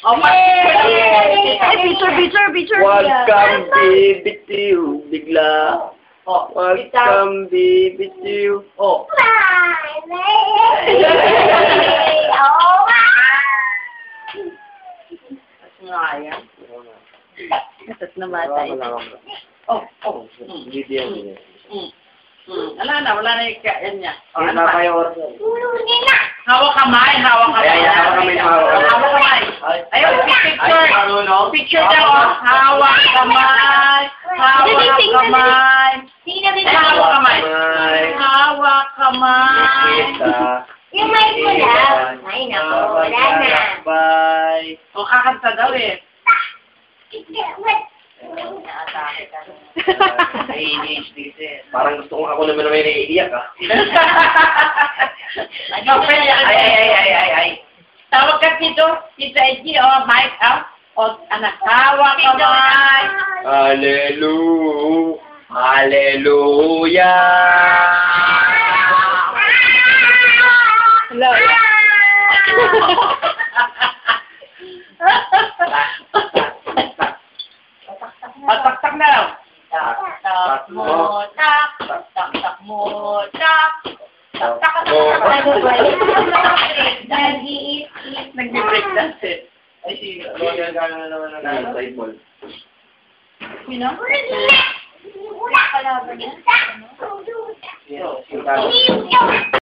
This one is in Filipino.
Oh, Picture. Huwag kang bibitiw bigla. Oh, Huwag kang bibitiw. oh. Nga yan. Tapos namatay. Oh. Hindi. Wala na yung yan niya. Oh, Ano ano pa pa? kayo oras? Hawak kamay. Hawak kamay. Hawak kamay. Ayun, picture. Picture daw, oh. Hawak kamay. Hawak kamay. Hawak kamay. Hawak kamay. Yung mic mo lang. Ay, naku, wala na. Bye. O, kakanta daw eh. Parang gusto kong ako naman may naiiyak ah. Ay. Tawag ka dito, Tita Edgy, o, mic up. O, anak, hawak kamay. Hallelujah. Hello. Taktak na lang. Tak mo, tak. Tak mo, tak. Tak. Nag-break dance eh. Ay, si Roger Gano naman na side ball. Sino? Wala ka na ba niya? Si